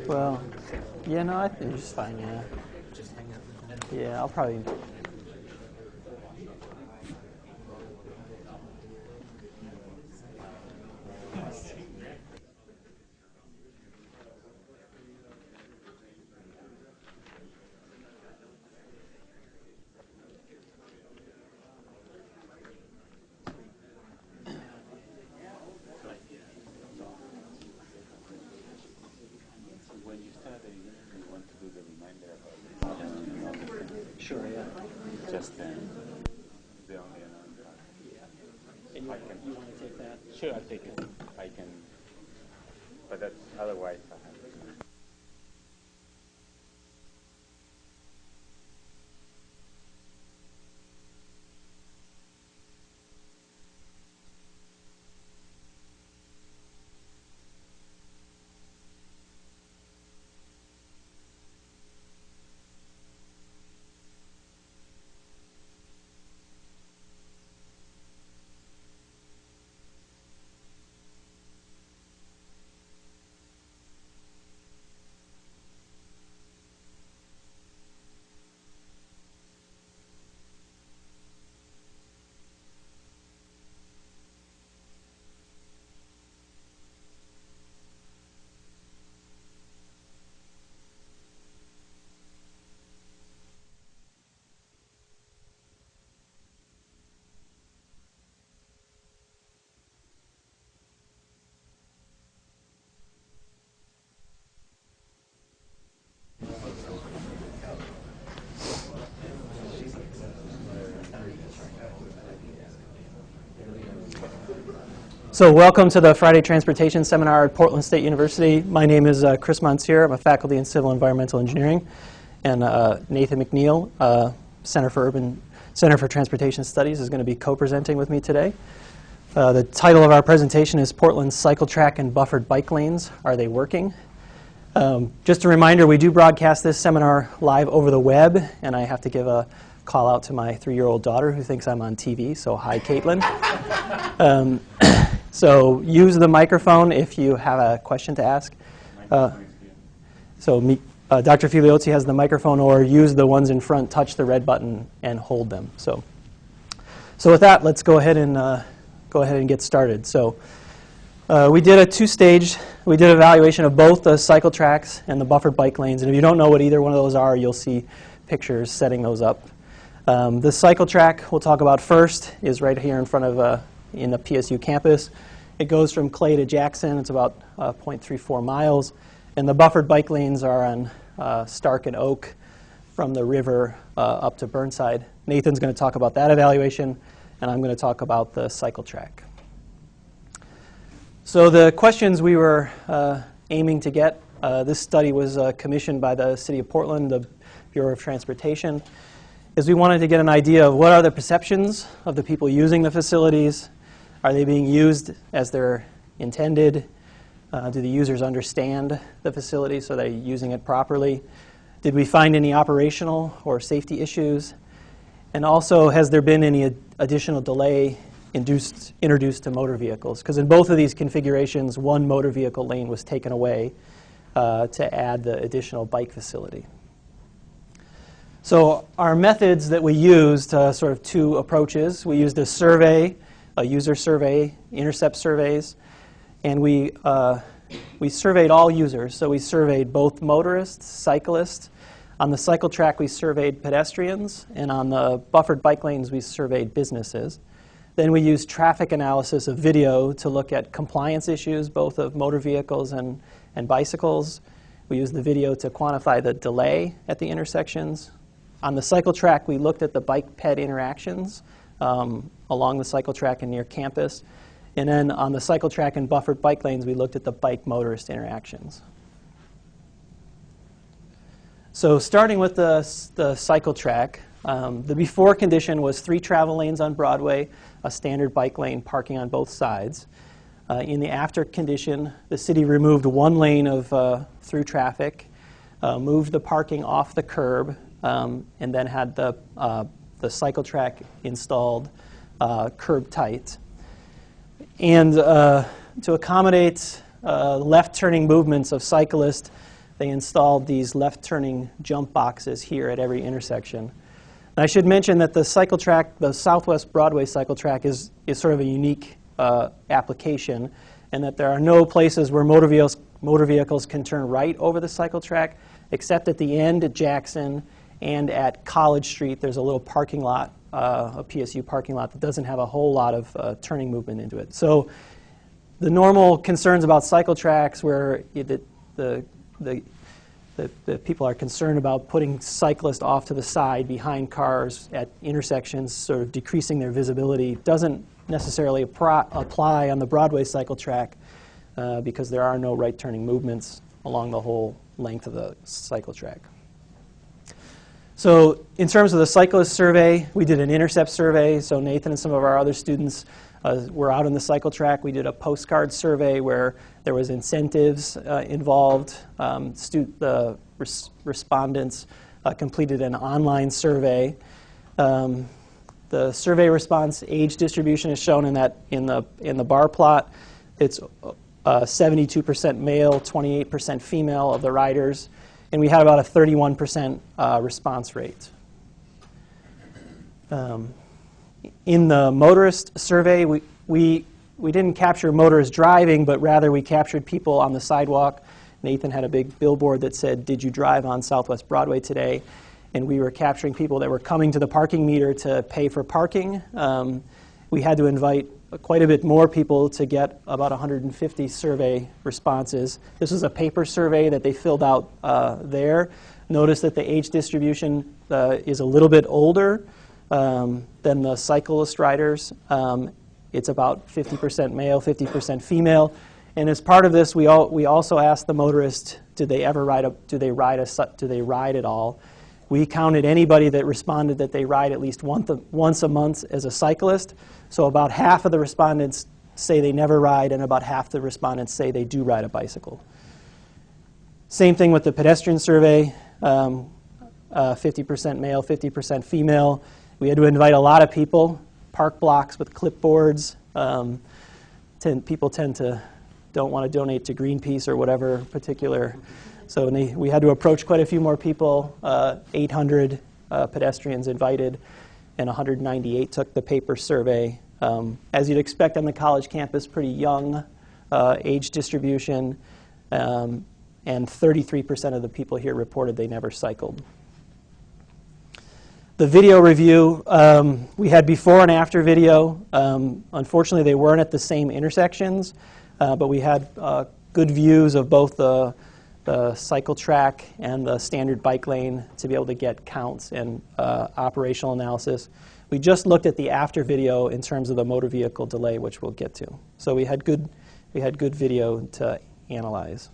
Well, yeah, no, I think you're just fine, yeah. Yeah, I'll probably... Sure, yeah. Just the only unknown part. And you want to take that? Sure, I'll take it. I can, but that's otherwise I have to. So welcome to the Friday Transportation Seminar at Portland State University. My name is Chris Monsere. I'm a faculty in Civil Environmental Engineering. And Nathan McNeil, Center for Transportation Studies, is going to be co-presenting with me today. The title of our presentation is Portland's Cycle Track and Buffered Bike Lanes. Are they working? Just a reminder, we do broadcast this seminar live over the web, and I have to give a call out to my 3-year-old daughter who thinks I'm on TV, so hi, Caitlin. So use the microphone if you have a question to ask. Dr. Figliozzi has the microphone, or use the ones in front, touch the red button, and hold them. So with that, let's go ahead and get started. So we did a two-stage. We did evaluation of both the cycle tracks and the buffered bike lanes. And if you don't know what either one of those are, you'll see pictures setting those up. The cycle track we'll talk about first is right here in front of in the PSU campus. It goes from Clay to Jackson. It's about 0.34 miles. And the buffered bike lanes are on Stark and Oak from the river up to Burnside. Nathan's going to talk about that evaluation, and I'm going to talk about the cycle track. So the questions we were aiming to get, this study was commissioned by the City of Portland, the Bureau of Transportation, is we wanted to get an idea of what are the perceptions of the people using the facilities. Are they being used as they're intended? Do the users understand the facility, so they're using it properly? Did we find any operational or safety issues? And also, has there been any additional delay introduced to motor vehicles? Because in both of these configurations, one motor vehicle lane was taken away to add the additional bike facility. So our methods that we used, sort of two approaches. We used a survey, a user survey, intercept surveys, and we surveyed all users. So we surveyed both motorists, cyclists. On the cycle track, we surveyed pedestrians, and on the buffered bike lanes, we surveyed businesses. Then we used traffic analysis of video to look at compliance issues, both of motor vehicles and bicycles. We used the video to quantify the delay at the intersections. On the cycle track, we looked at the bike-ped interactions along the cycle track and near campus. And then on the cycle track and buffered bike lanes, we looked at the bike-motorist interactions. So starting with the cycle track, the before condition was 3 travel lanes on Broadway, a standard bike lane, parking on both sides. In the after condition, the city removed 1 lane of through traffic, moved the parking off the curb, and then had the cycle track installed curb tight. And to accommodate left turning movements of cyclists, they installed these left-turning jump boxes here at every intersection. And I should mention that the cycle track, the Southwest Broadway cycle track, is sort of a unique application, and that there are no places where motor vehicles can turn right over the cycle track, except at the end at Jackson and at College Street. There's a little parking lot, a PSU parking lot, that doesn't have a whole lot of turning movement into it. So the normal concerns about cycle tracks, where the people are concerned about putting cyclists off to the side behind cars at intersections, sort of decreasing their visibility, doesn't necessarily apply on the Broadway cycle track because there are no right turning movements along the whole length of the cycle track. So in terms of the cyclist survey, we did an intercept survey. So Nathan and some of our other students were out on the cycle track. We did a postcard survey where there was incentives involved. The respondents completed an online survey. The survey response age distribution is shown in the bar plot. It's 72% male, 28% female of the riders, and we had about a 31% response rate. In the motorist survey, we didn't capture motorists driving, but rather we captured people on the sidewalk. Nathan had a big billboard that said, "Did you drive on Southwest Broadway today?" And we were capturing people that were coming to the parking meter to pay for parking. We had to invite quite a bit more people to get about 150 survey responses. This was a paper survey that they filled out there. Notice that the age distribution is a little bit older than the cyclist riders. It's about 50% male, 50% female. And as part of this, we also asked the motorist, did they ride at all? We counted anybody that responded that they ride at least once a month as a cyclist. So about half of the respondents say they never ride, and about half the respondents say they do ride a bicycle. Same thing with the pedestrian survey, 50% male, 50% female. We had to invite a lot of people, park blocks with clipboards. People don't want to donate to Greenpeace or whatever particular. So we had to approach quite a few more people, 800 pedestrians invited, and 198 took the paper survey. As you'd expect on the college campus, pretty young age distribution, and 33% of the people here reported they never cycled. The video review, we had before and after video. Unfortunately, they weren't at the same intersections, but we had good views of both the cycle track and the standard bike lane to be able to get counts and operational analysis. We just looked at the after video in terms of the motor vehicle delay, which we'll get to. So we had good video to analyze.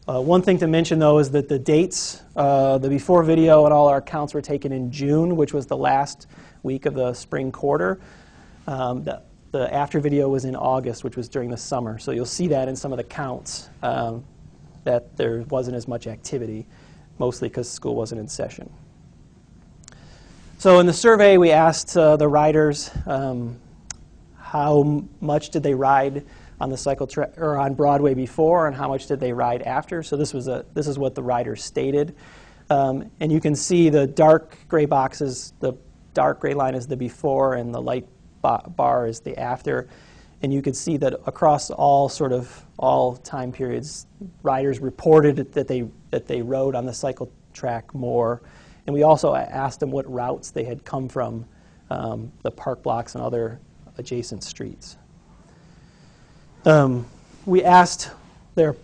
One thing to mention, though, is that the dates, the before video and all our counts were taken in June, which was the last week of the spring quarter. The after video was in August, which was during the summer. So you'll see that in some of the counts, that there wasn't as much activity, mostly because school wasn't in session. So in the survey, we asked the riders how much did they ride on the cycle track or on Broadway before, and how much did they ride after. So this is what the riders stated, and you can see the dark gray boxes. The dark gray line is the before, and the light bar is the after. And you could see that across all time periods, riders reported that they rode on the cycle track more. And we also asked them what routes they had come from, the park blocks and other adjacent streets. We asked their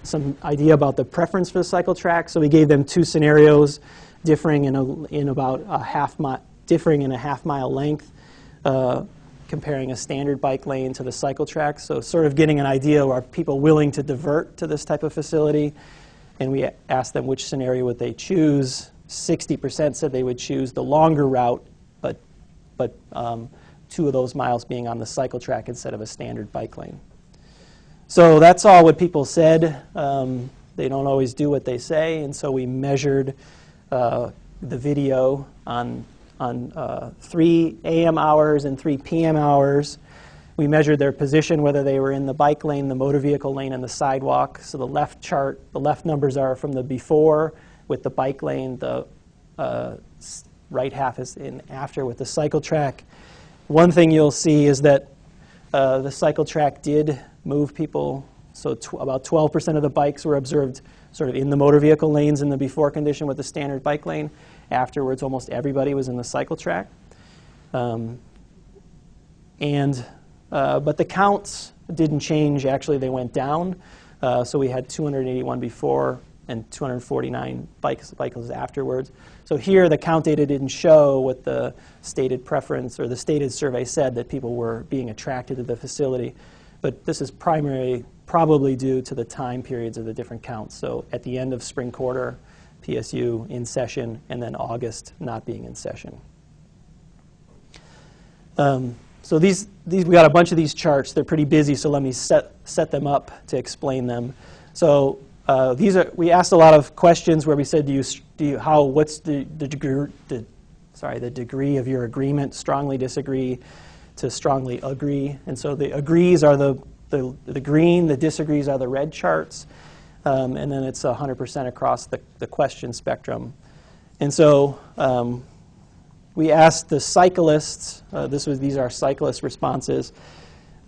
some idea about the preference for the cycle track. So we gave them two scenarios, differing in about a half mile length. Comparing a standard bike lane to the cycle track, so sort of getting an idea, are people willing to divert to this type of facility? And we asked them which scenario would they choose. 60% said they would choose the longer route, but 2 of those miles being on the cycle track instead of a standard bike lane. So that's all what people said. They don't always do what they say, and so we measured the video on 3 a.m. hours and 3 p.m. hours, We measured their position, whether they were in the bike lane, the motor vehicle lane, and the sidewalk. So the left chart, the left numbers are from the before with the bike lane. The right half is in after with the cycle track. One thing you'll see is that the cycle track did move people. So about 12% of the bikes were observed sort of in the motor vehicle lanes in the before condition with the standard bike lane. Afterwards, almost everybody was in the cycle track. But the counts didn't change. Actually, they went down. So we had 281 before and 249 bicycles afterwards. So here, the count data didn't show what the stated preference or the stated survey said, that people were being attracted to the facility. But this is probably due to the time periods of the different counts. So at the end of spring quarter, PSU in session, and then August not being in session. So we got a bunch of these charts. They're pretty busy, so let me set them up to explain them. So we asked a lot of questions where we said, what's the degree of your agreement? Strongly disagree to strongly agree. And so the agrees are the green, the disagrees are the red charts, and then it's 100% across the question spectrum. And so we asked the cyclists, these are cyclist responses.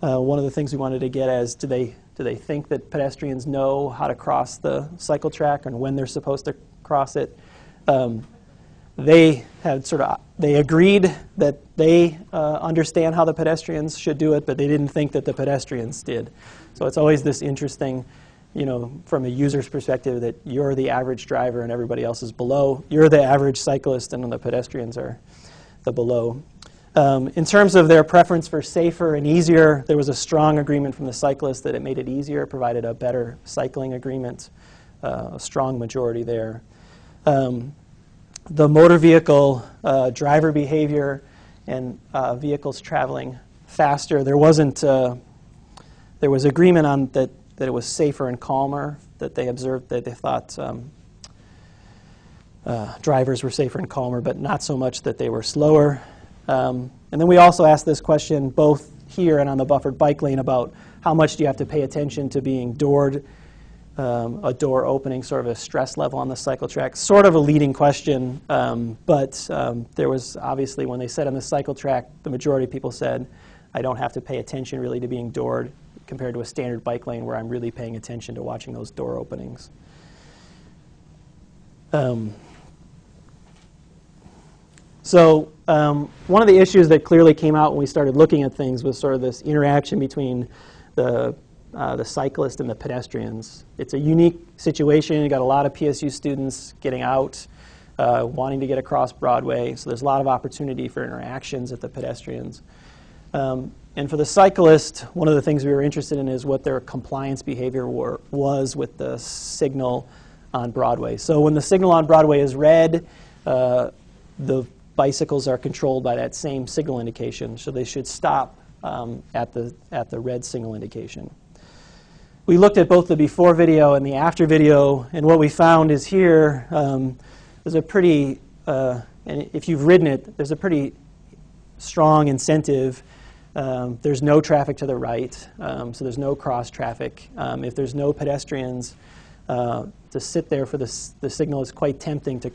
One of the things we wanted to get at is, do they think that pedestrians know how to cross the cycle track and when they're supposed to cross it? They agreed that they understand how the pedestrians should do it, but they didn't think that the pedestrians did. So it's always this interesting, from a user's perspective, that you're the average driver and everybody else is below. You're the average cyclist and the pedestrians are the below. In terms of their preference for safer and easier, there was a strong agreement from the cyclists that it made it easier, provided a better cycling agreement, a strong majority there. The motor vehicle driver behavior and vehicles traveling faster, there was agreement on that it was safer and calmer, that they observed, that they thought drivers were safer and calmer, but not so much that they were slower. And then we also asked this question both here and on the buffered bike lane about how much do you have to pay attention to being doored, a door opening, sort of a stress level on the cycle track. Sort of a leading question, but there was obviously, when they said on the cycle track, the majority of people said, I don't have to pay attention really to being doored, compared to a standard bike lane where I'm really paying attention to watching those door openings. So one of the issues that clearly came out when we started looking at things was sort of this interaction between the cyclist and the pedestrians. It's a unique situation. You got a lot of PSU students getting out, wanting to get across Broadway, so there's a lot of opportunity for interactions with the pedestrians. And for the cyclist, one of the things we were interested in is what their compliance behavior was with the signal on Broadway. So when the signal on Broadway is red, the bicycles are controlled by that same signal indication, so they should stop at the red signal indication. We looked at both the before video and the after video, and what we found is here there's a pretty, and if you've ridden it, there's a pretty strong incentive. There's no traffic to the right, so there's no cross traffic. If there's no pedestrians, to sit there for the signal is quite tempting to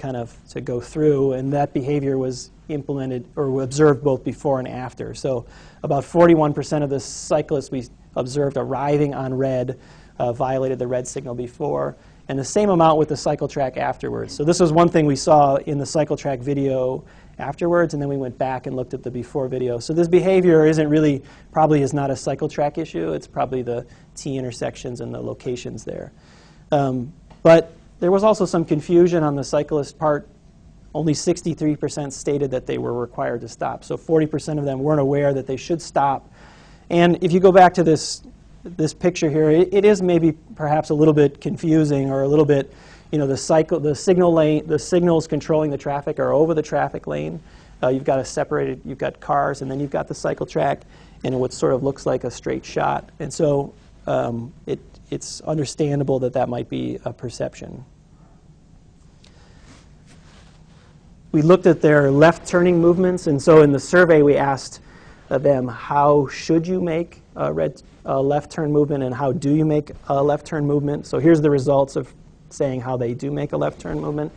to go through, and that behavior was implemented or observed both before and after. So about 41% of the cyclists we observed arriving on red violated the red signal before, and the same amount with the cycle track afterwards. So this was one thing we saw in the cycle track video afterwards, and then we went back and looked at the before video. So this behavior probably is not a cycle track issue. It's probably the T intersections and the locations there. But there was also some confusion on the cyclist part. Only 63% stated that they were required to stop. So 40% of them weren't aware that they should stop. And if you go back to this picture here, it is maybe perhaps a little bit confusing, or a little bit, the signal lane, the signals controlling the traffic are over the traffic lane. You've got cars, and then you've got the cycle track, and what sort of looks like a straight shot. And so it's understandable that might be a perception. We looked at their left turning movements, and so in the survey we asked them how should you make a left turn movement and how do you make a left turn movement. So here's the results of saying how they do make a left turn movement.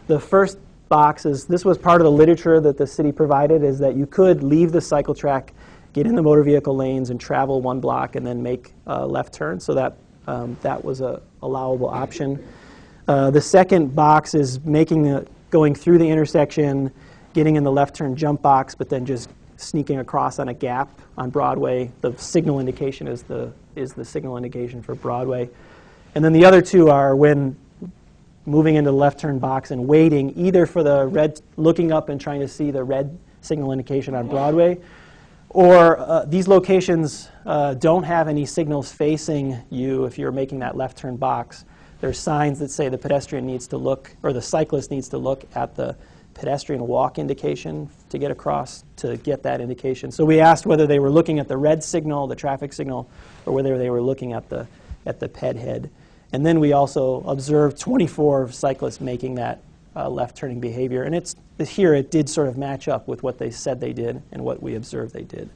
The first box is, this was part of the literature that the city provided, is that you could leave the cycle track, get in the motor vehicle lanes and travel 1 block and then make a left turn. So that, that was a allowable option. The second box is going through the intersection, getting in the left turn jump box, but then just sneaking across on a gap on Broadway. The signal indication is the signal indication for Broadway. And then the other two are when moving into the left turn box and waiting either for the red, looking up and trying to see the red signal indication on Broadway, or these locations don't have any signals facing you if you're making that left turn box. There's signs that say the pedestrian needs to look, or the cyclist needs to look at the pedestrian walk indication to get across, to get that indication. So we asked whether they were looking at the red signal, the traffic signal, or whether they were looking at the ped head. And then we also observed 24 cyclists making that left turning behavior. And here it did sort of match up with what they said they did and what we observed they did.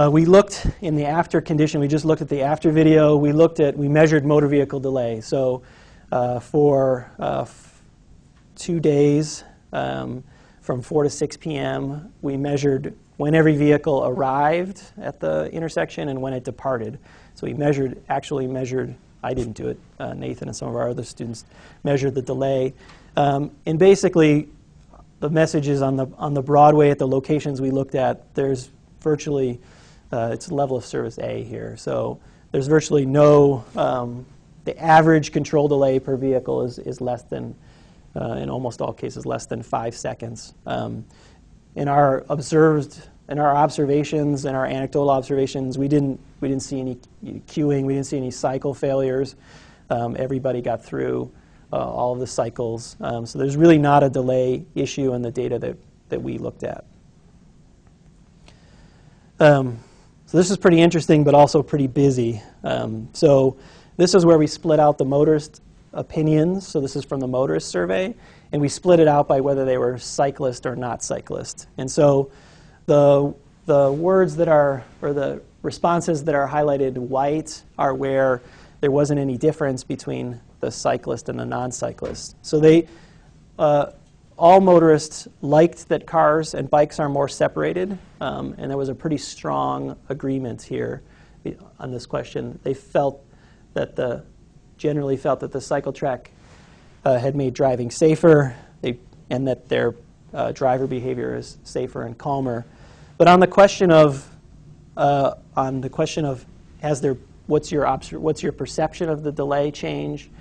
We looked in the after condition. We just looked at the after video. We measured motor vehicle delay. So for 2 days, from 4 to 6 p.m., we measured when every vehicle arrived at the intersection and when it departed. So we actually measured, I didn't do it, Nathan and some of our other students measured the delay. And basically, the message is on the Broadway at the locations we looked at, there's virtually, it's level of service A here. So there's virtually no, the average control delay per vehicle is less than, in almost all cases, less than 5 seconds. In our observations, in our anecdotal observations, we didn't see any queuing, we didn't see any cycle failures. Everybody got through all of the cycles. So there's really not a delay issue in the data that we looked at. So this is pretty interesting, but also pretty busy. So this is where we split out the motorist opinions. So this is from the Motorist survey. And we split it out by whether they were cyclist or not cyclist. And so the words that are, or the responses that are highlighted white are where there wasn't any difference between the cyclist and the non-cyclist. So all motorists liked that cars and bikes are more separated, and there was a pretty strong agreement here on this question. They generally felt that the cycle track had made driving safer, and that their driver behavior is safer and calmer. But on the question of what's your perception of the delay change,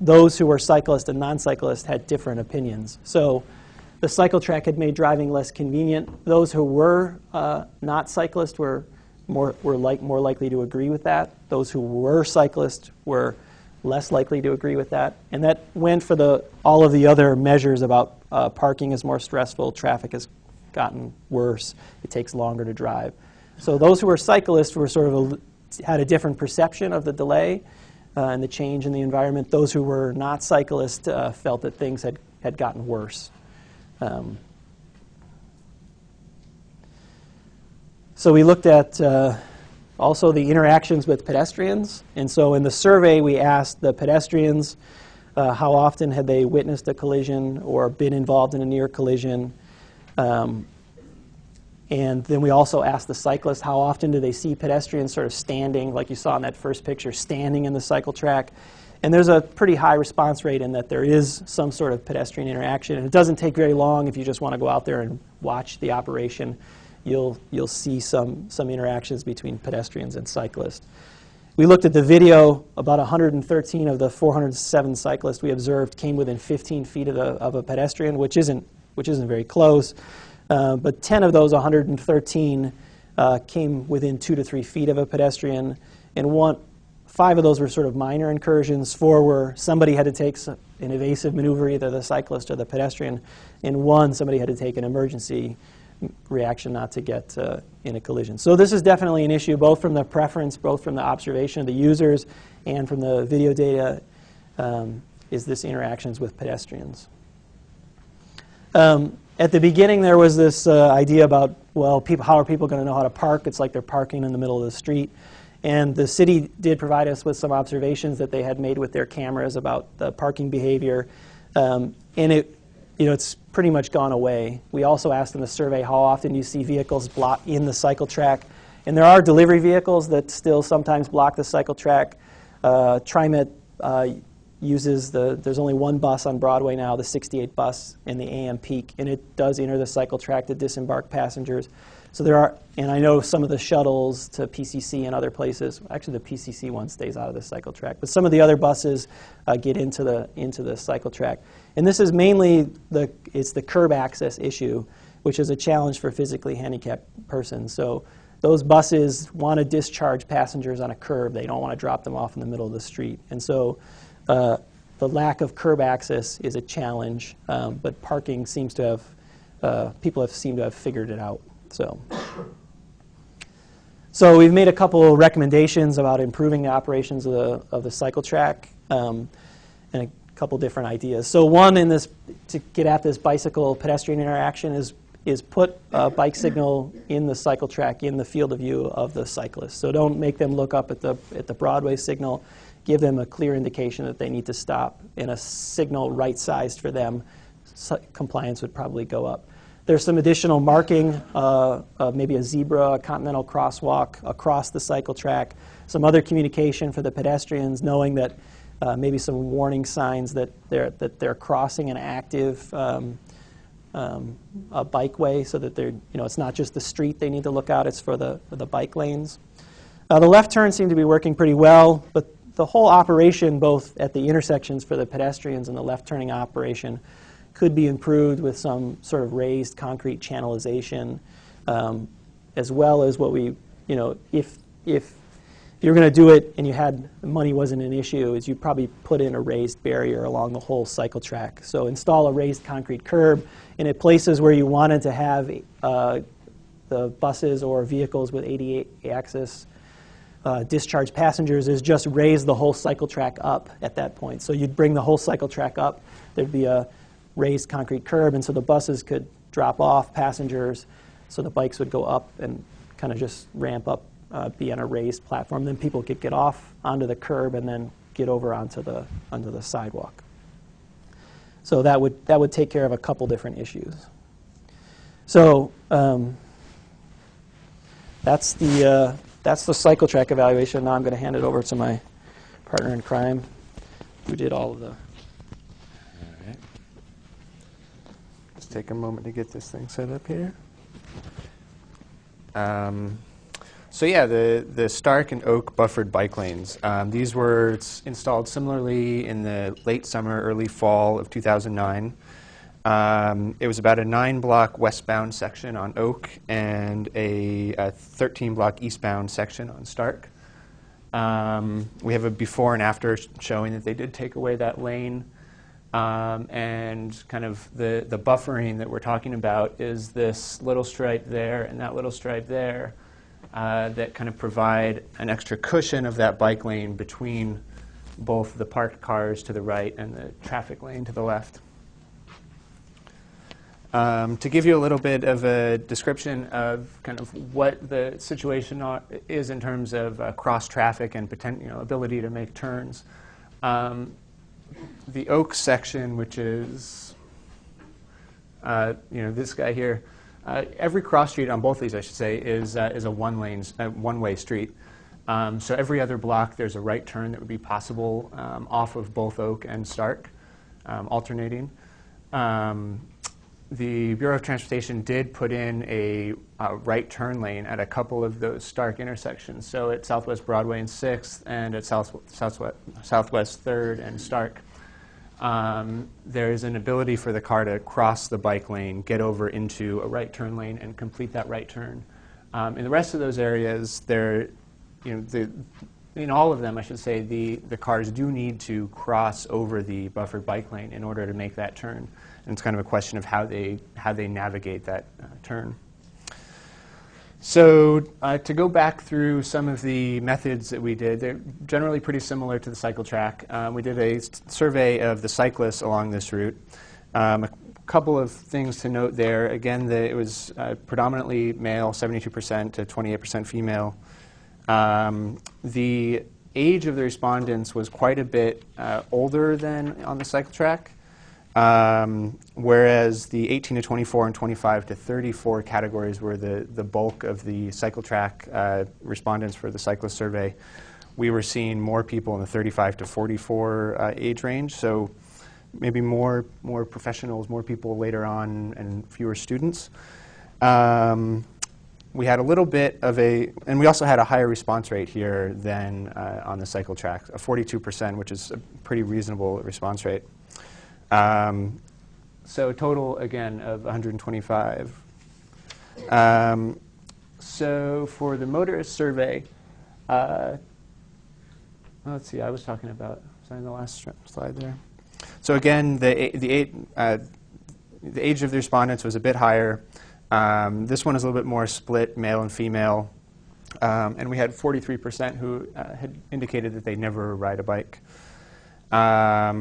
those who were cyclists and non-cyclists had different opinions. So the cycle track had made driving less convenient. Those who were not cyclists were more likely to agree with that. Those who were cyclists were less likely to agree with that. And that went for all of the other measures about parking is more stressful, traffic has gotten worse, it takes longer to drive. So those who were cyclists were had a different perception of the delay and the change in the environment. Those who were not cyclists felt that things had gotten worse. So we looked at also the interactions with pedestrians. And so in the survey, we asked the pedestrians how often had they witnessed a collision or been involved in a near collision. And then we also asked the cyclists how often do they see pedestrians sort of standing, like you saw in that first picture, standing in the cycle track. And there's a pretty high response rate in that there is some sort of pedestrian interaction. And it doesn't take very long if you just want to go out there and watch the operation. You'll see some interactions between pedestrians and cyclists. We looked at the video. About 113 of the 407 cyclists we observed came within 15 feet of a pedestrian, which isn't very close. But 10 of those 113 came within 2 to 3 feet of a pedestrian, and 5 of those were sort of minor incursions. 4 were somebody had to take an evasive maneuver, either the cyclist or the pedestrian, and 1 somebody had to take an emergency reaction not to get in a collision. So this is definitely an issue, both from the preference, both from the observation of the users, and from the video data, is this interactions with pedestrians. At the beginning, there was this idea about, well, how are people going to know how to park? It's like they're parking in the middle of the street. And the city did provide us with some observations that they had made with their cameras about the parking behavior. And it's pretty much gone away. We also asked them to survey how often you see vehicles block in the cycle track. And there are delivery vehicles that still sometimes block the cycle track. TriMet uses there's only one bus on Broadway now, the 68 bus in the AM peak, and it does enter the cycle track to disembark passengers. So there are, and I know some of the shuttles to PCC and other places, actually the PCC one stays out of the cycle track, but some of the other buses get into the cycle track. And this is mainly it's the curb access issue, which is a challenge for physically handicapped persons. So those buses want to discharge passengers on a curb. They don't want to drop them off in the middle of the street. And so the lack of curb access is a challenge, but parking seems to have, people have seemed to have figured it out. So we've made a couple of recommendations about improving the operations of the cycle track, and a couple different ideas. So one to get at this bicycle pedestrian interaction is put a bike signal in the cycle track in the field of view of the cyclist. So don't make them look up at the Broadway signal. Give them a clear indication that they need to stop, and a signal right-sized for them. Compliance would probably go up. There's some additional marking, maybe a zebra, a continental crosswalk across the cycle track, some other communication for the pedestrians, knowing that maybe some warning signs that they're crossing an active a bikeway, so that it's not just the street they need to look out, it's for the bike lanes. The left turns seem to be working pretty well, but the whole operation, both at the intersections for the pedestrians and the left turning operation, could be improved with some sort of raised concrete channelization, as well as what we, if you're going to do it and you had money wasn't an issue, is you probably put in a raised barrier along the whole cycle track. So install a raised concrete curb, and at places where you wanted to have the buses or vehicles with ADA access discharge passengers, is just raise the whole cycle track up at that point. So you'd bring the whole cycle track up, there'd be a raised concrete curb, and so the buses could drop off passengers, so the bikes would go up and kind of just ramp up, be on a raised platform. Then people could get off onto the curb and then get over onto the sidewalk. So that would take care of a couple different issues. So that's the cycle track evaluation. Now I'm going to hand it over to my partner in crime, who did all of the. All right. Let's take a moment to get this thing set up here. So yeah, the Stark and Oak buffered bike lanes. These were installed similarly in the late summer, early fall of 2009. It was about a 9-block westbound section on Oak and a 13-block eastbound section on Stark. We have a before and after showing that they did take away that lane. And kind of the buffering that we're talking about is this little stripe there and that little stripe there that kind of provide an extra cushion of that bike lane between both the parked cars to the right and the traffic lane to the left. To give you a little bit of a description of kind of what the situation is in terms of cross traffic and ability to make turns. The Oak section, which is this guy here, every cross street on both of these, I should say, is a one-way street. So every other block, there's a right turn that would be possible off of both Oak and Stark, alternating. The Bureau of Transportation did put in a right turn lane at a couple of those Stark intersections. So at Southwest Broadway and 6th and at Southwest 3rd and Stark. There is an ability for the car to cross the bike lane, get over into a right turn lane, and complete that right turn. In the rest of those areas, in all of them, I should say, the cars do need to cross over the buffered bike lane in order to make that turn. And it's kind of a question of how they navigate that turn. So to go back through some of the methods that we did, they're generally pretty similar to the cycle track. We did a survey of the cyclists along this route. A couple of things to note there. Again, it was predominantly male, 72% to 28% female. The age of the respondents was quite a bit older than on the cycle track, whereas the 18 to 24 and 25 to 34 categories were the bulk of the cycle track respondents for the cyclist survey. We were seeing more people in the 35 to 44 age range, so maybe more professionals, more people later on, and fewer students. We had a little bit of and we also had a higher response rate here than on the cycle track, a 42%, which is a pretty reasonable response rate. So total, again, of 125. So for the motorist survey, let's see, I was talking about, sorry, the last slide there. So again, the age of the respondents was a bit higher. This one is a little bit more split, male and female. And we had 43% who had indicated that they never ride a bike. A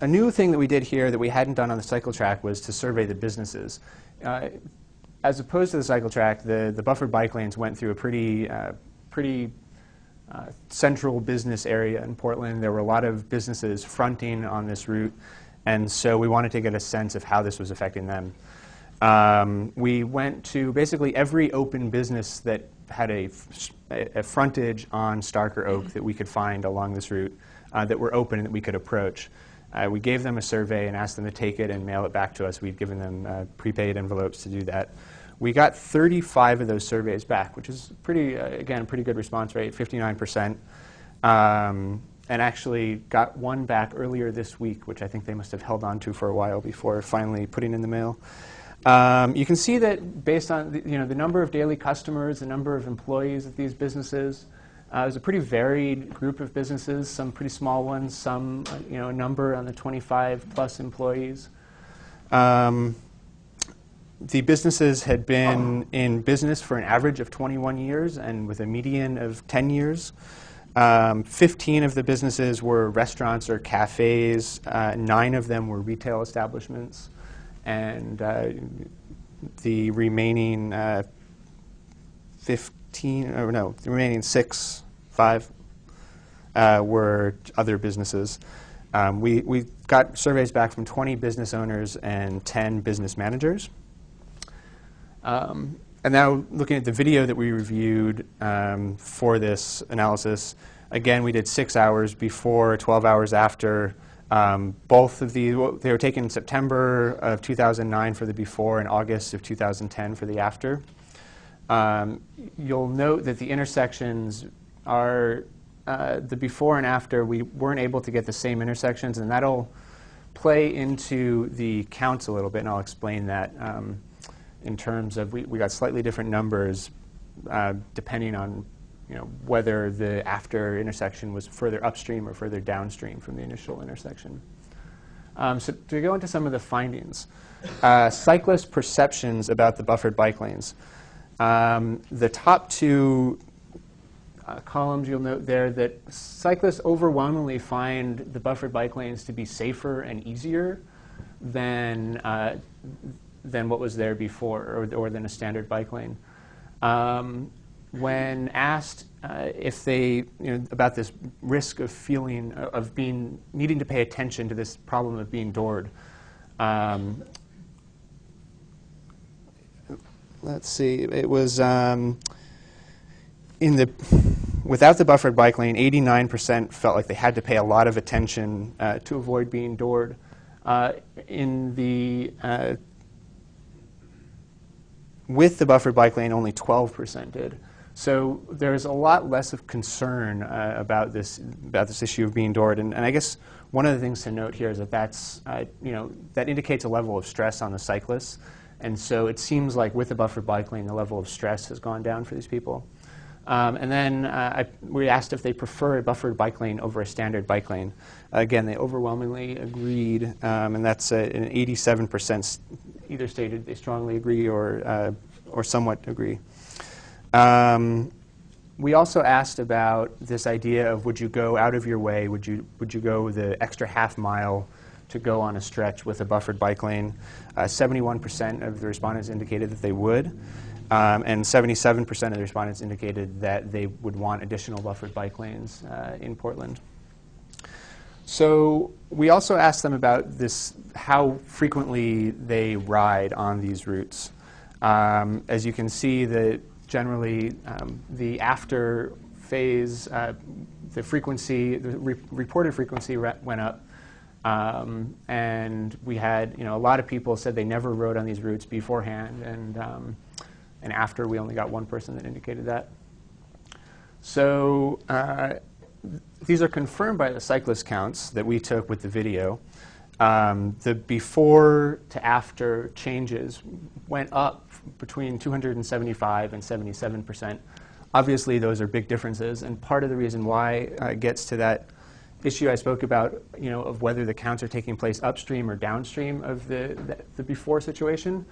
new thing that we did here that we hadn't done on the cycle track was to survey the businesses. As opposed to the cycle track, the buffered bike lanes went through a pretty central business area in Portland. There were a lot of businesses fronting on this route, and so we wanted to get a sense of how this was affecting them. We went to basically every open business that had a frontage on Stark or Oak that we could find along this route that were open and that we could approach. We gave them a survey and asked them to take it and mail it back to us. We'd given them prepaid envelopes to do that. We got 35 of those surveys back, which is again, pretty good response rate, 59%. And actually got one back earlier this week, which I think they must have held on to for a while before finally putting in the mail. You can see that based on the number of daily customers, the number of employees at these businesses, it was a pretty varied group of businesses, some pretty small ones, some a number on the 25 plus employees. The businesses had been in business for an average of 21 years and with a median of 10 years. 15 of the businesses were restaurants or cafes. 9 of them were retail establishments. And the remaining the remaining 5 were other businesses. We got surveys back from 20 business owners and 10 business managers. And now looking at the video that we reviewed for this analysis, again, we did 6 hours before, 12 hours after. Both of they were taken in September of 2009 for the before and August of 2010 for the after. You'll note that the intersections are the before and after. We weren't able to get the same intersections, and that'll play into the counts a little bit, and I'll explain that in terms of we got slightly different numbers depending on whether the after intersection was further upstream or further downstream from the initial intersection. So to go into some of the findings, cyclist perceptions about the buffered bike lanes. The top 2 columns, you'll note there that cyclists overwhelmingly find the buffered bike lanes to be safer and easier than what was there before, or than a standard bike lane. When asked if they, about this risk of needing to pay attention to this problem of being doored, let's see, it was without the buffered bike lane, 89% felt like they had to pay a lot of attention to avoid being doored. With the buffered bike lane, only 12% did. So there's a lot less of concern about this issue of being doored. And I guess one of the things to note here is that that indicates a level of stress on the cyclists. And so it seems like with the buffered bike lane, the level of stress has gone down for these people. And then we asked if they prefer a buffered bike lane over a standard bike lane. Again, they overwhelmingly agreed, and that's an 87% either stated they strongly agree or somewhat agree. We also asked about this idea of would you go out of your way, would you go the extra half mile to go on a stretch with a buffered bike lane. 71% of the respondents indicated that they would, and 77% of the respondents indicated that they would want additional buffered bike lanes in Portland. So we also asked them about this, how frequently they ride on these routes. As you can see, generally the after phase, the frequency, the reported frequency went up. And we had, a lot of people said they never rode on these routes beforehand, and after we only got one person that indicated that. So these are confirmed by the cyclist counts that we took with the video. The before to after changes went up between 275 and 77%. Obviously, those are big differences, and part of the reason why it gets to that issue I spoke about, of whether the counts are taking place upstream or downstream of the before situation.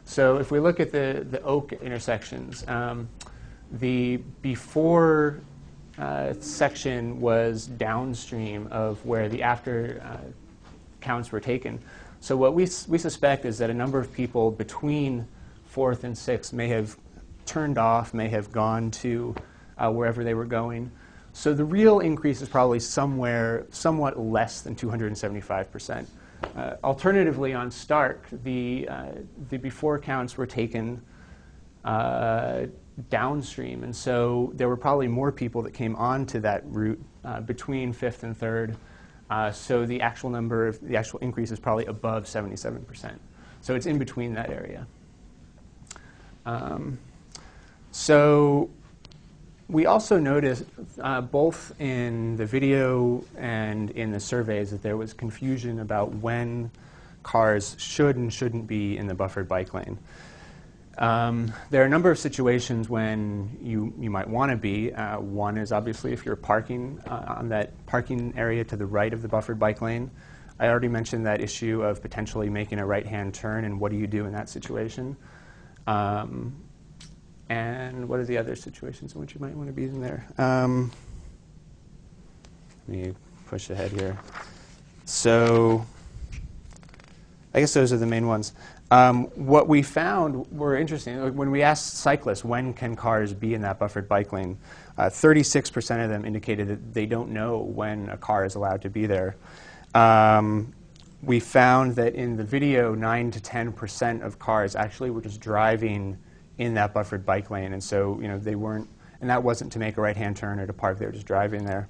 So if we look at the Oak intersections, the before section was downstream of where the after counts were taken. So what we suspect is that a number of people between 4th and 6th may have turned off, may have gone to wherever they were going. So the real increase is probably somewhat less than 275%. Alternatively, on Stark, the before counts were taken downstream, and so there were probably more people that came onto that route between 5th and 3rd. So the actual increase is probably above 77%. So it's in between that area. So we also noticed, both in the video and in the surveys, that there was confusion about when cars should and shouldn't be in the buffered bike lane. There are a number of situations when you might want to be. One is obviously if you're parking on that parking area to the right of the buffered bike lane. I already mentioned that issue of potentially making a right-hand turn, and what do you do in that situation? And what are the other situations in which you might want to be in there? Let me push ahead here. So I guess those are the main ones. What we found were interesting. When we asked cyclists, when can cars be in that buffered bike lane, 36% of them indicated that they don't know when a car is allowed to be there. We found that in the video, 9 to 10% of cars actually were just driving in that buffered bike lane, and so they weren't, and that wasn't to make a right-hand turn or to park, they were just driving there.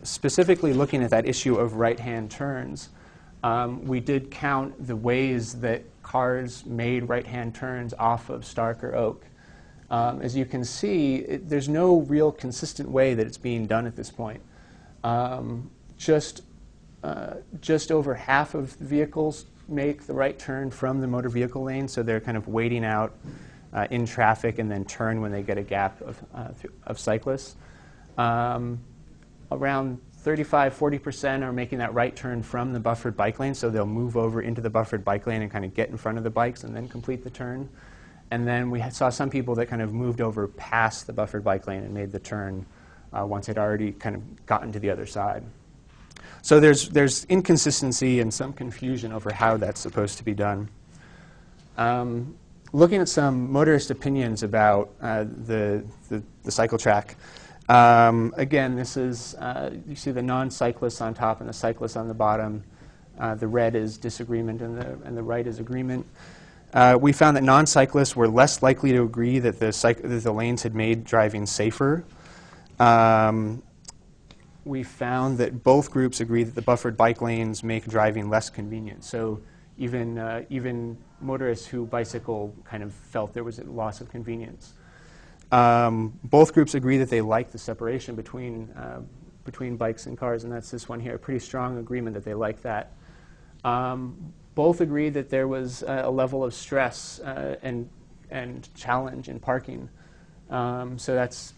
Specifically looking at that issue of right-hand turns, we did count the ways that cars made right-hand turns off of Stark or Oak. As you can see, there's no real consistent way that it's being done at this point. Just over half of the vehicles make the right turn from the motor vehicle lane, so they're kind of waiting out in traffic and then turn when they get a gap of cyclists. Around 35–40% are making that right turn from the buffered bike lane, so they'll move over into the buffered bike lane and kind of get in front of the bikes and then complete the turn. And then we saw some people that kind of moved over past the buffered bike lane and made the turn once they'd already kind of gotten to the other side. So there's inconsistency and some confusion over how that's supposed to be done. Looking at some motorist opinions about the cycle track. Again, this is, you see the non-cyclists on top and the cyclists on the bottom. The red is disagreement and the right is agreement. We found that non-cyclists were less likely to agree that the lanes had made driving safer. We found that both groups agree that the buffered bike lanes make driving less convenient. So even motorists who bicycle kind of felt there was a loss of convenience. Both groups agree that they like the separation between bikes and cars, and that's this one here, a pretty strong agreement that they like that. Both agree that there was a level of stress and challenge in parking. So that's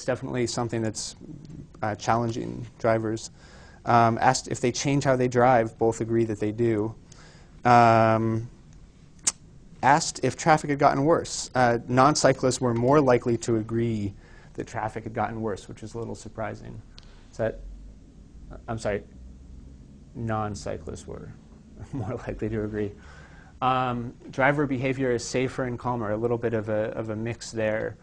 definitely something that's challenging drivers. Asked if they change how they drive, both agree that they do. Asked if traffic had gotten worse. Non-cyclists were more likely to agree that traffic had gotten worse, which is a little surprising. Is that, I'm sorry. non-cyclists were more likely to agree. Driver behavior is safer and calmer, a little bit of a mix there.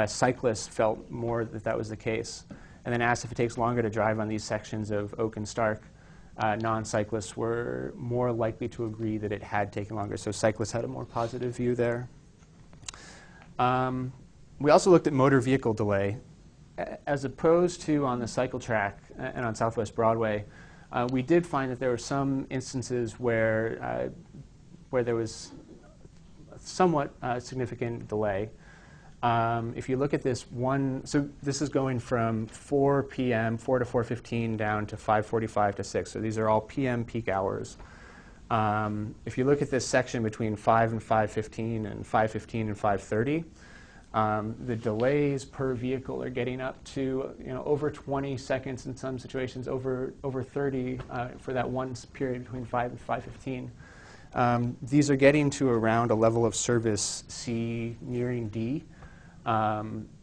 Cyclists felt more that that was the case. And then asked if it takes longer to drive on these sections of Oak and Stark. Non-cyclists were more likely to agree that it had taken longer. So cyclists had a more positive view there. We also looked at motor vehicle delay. As opposed to on the cycle track and on Southwest Broadway, we did find that there were some instances where there was somewhat significant delay. If you look at this one, so this is going from 4 p.m., 4 to 4:15 down to 5:45 to 6. So these are all p.m. peak hours. If you look at this section between 5 and 5:15 and 5:15 and 5:30, the delays per vehicle are getting up to over 20 seconds in some situations, over 30 for that one period between 5 and 5:15. These are getting to around a level of service C nearing D.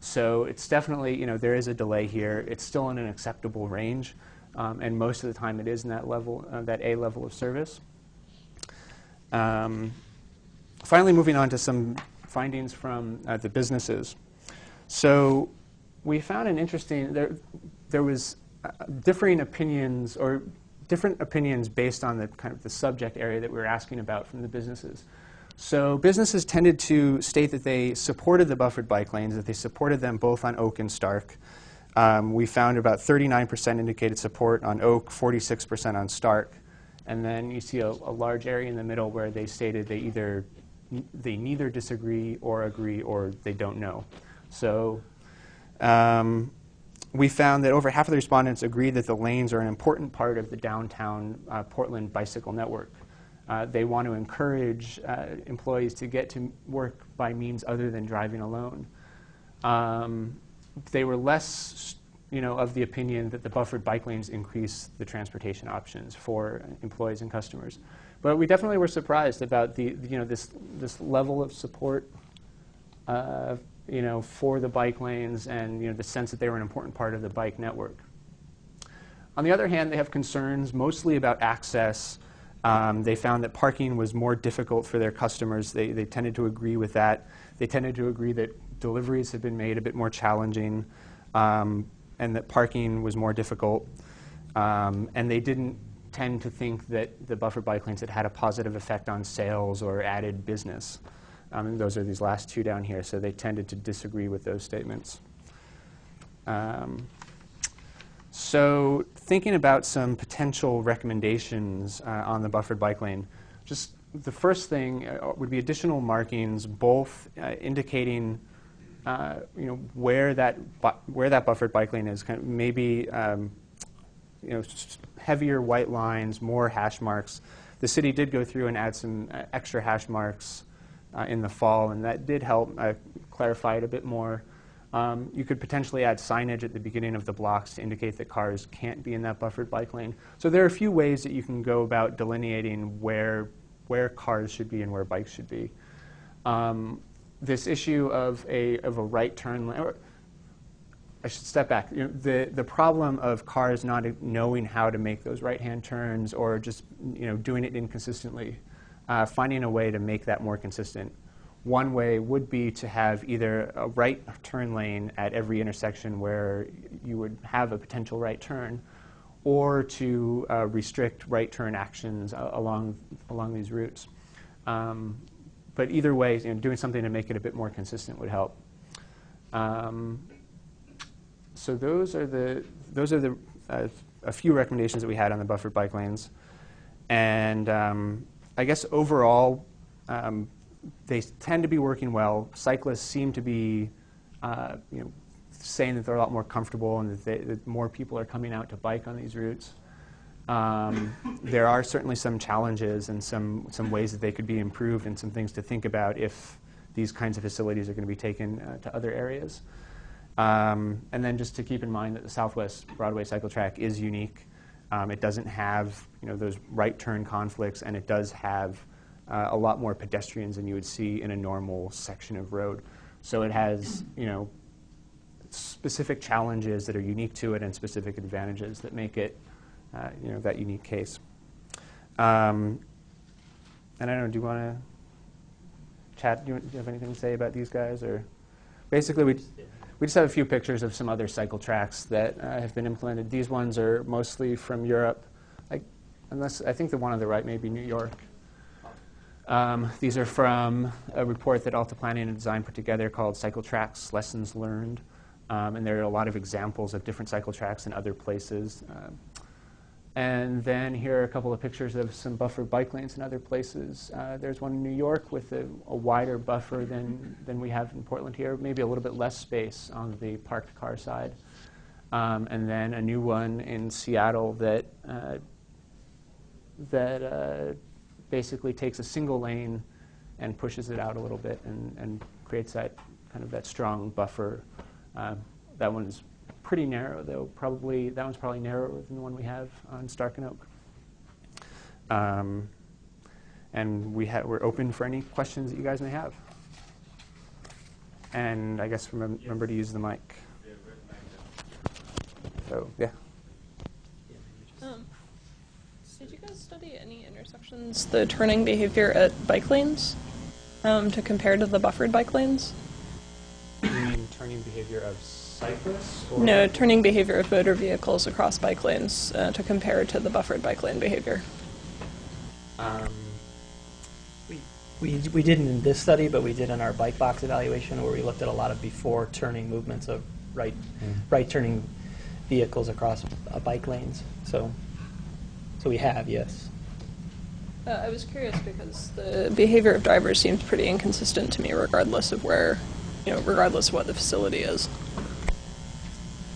So it's definitely, there is a delay here. It's still in an acceptable range, and most of the time it is in that level, that A level of service. Finally, moving on to some findings from the businesses. So we found an interesting, there was differing opinions or different opinions based on the kind of the subject area that we were asking about from the businesses. So businesses tended to state that they supported the buffered bike lanes, that they supported them both on Oak and Stark. We found about 39% indicated support on Oak, 46% on Stark. And then you see a large area in the middle where they stated they neither disagree or agree or they don't know. So we found that over half of the respondents agreed that the lanes are an important part of the downtown Portland bicycle network. They want to encourage employees to get to work by means other than driving alone. They were less of the opinion that the buffered bike lanes increase the transportation options for employees and customers. But we definitely were surprised about this level of support for the bike lanes and the sense that they were an important part of the bike network. On the other hand, they have concerns mostly about access. They found that parking was more difficult for their customers. They tended to agree with that. They tended to agree that deliveries have been made a bit more challenging and that parking was more difficult. And they didn't tend to think that the buffered bike lanes had a positive effect on sales or added business. And those are these last two down here, so they tended to disagree with those statements. So thinking about some potential recommendations on the buffered bike lane, just the first thing would be additional markings, both indicating where that buffered bike lane is, kind of maybe heavier white lines, more hash marks. The city did go through and add some extra hash marks in the fall, and that did help clarify it a bit more. You could potentially add signage at the beginning of the blocks to indicate that cars can't be in that buffered bike lane. So there are a few ways that you can go about delineating where cars should be and where bikes should be. This issue of a right turn lane, I should step back. The problem of cars not knowing how to make those right-hand turns or just doing it inconsistently, finding a way to make that more consistent. One way would be to have either a right turn lane at every intersection where you would have a potential right turn, or to restrict right turn actions along these routes. But either way, doing something to make it a bit more consistent would help. So those are a few recommendations that we had on the buffered bike lanes, and I guess overall they tend to be working well. Cyclists seem to be saying that they're a lot more comfortable and that more people are coming out to bike on these routes. There are certainly some challenges and some ways that they could be improved and some things to think about if these kinds of facilities are going to be taken to other areas. And then just to keep in mind that the Southwest Broadway cycle track is unique. It doesn't have those right turn conflicts, and it does have a lot more pedestrians than you would see in a normal section of road. So it has specific challenges that are unique to it and specific advantages that make it that unique case. And I don't know, do you want to chat? Do you have anything to say about these guys? Or basically, we just have a few pictures of some other cycle tracks that have been implemented. These ones are mostly from Europe, unless I think the one on the right may be New York. These are from a report that Alta Planning and Design put together called Cycle Tracks Lessons Learned. And there are a lot of examples of different cycle tracks in other places. And then here are a couple of pictures of some buffered bike lanes in other places. There's one in New York with a wider buffer than we have in Portland here, maybe a little bit less space on the parked car side. And then a new one in Seattle that basically takes a single lane and pushes it out a little bit and creates that kind of that strong buffer. That one's pretty narrow, though. That one's probably narrower than the one we have on Stark and Oak. And we're open for any questions that you guys may have. And I guess remember to use the mic. So yeah. Did you guys study any intersections, the turning behavior at bike lanes, to compare to the buffered bike lanes? You mean turning behavior of cyclists? Or No, turning behavior of motor vehicles across bike lanes to compare to the buffered bike lane behavior. We didn't in this study, but we did in our bike box evaluation where we looked at a lot of before turning movements of right turning vehicles across bike lanes. So we have, yes. I was curious because the behavior of drivers seems pretty inconsistent to me, regardless of where, regardless of what the facility is.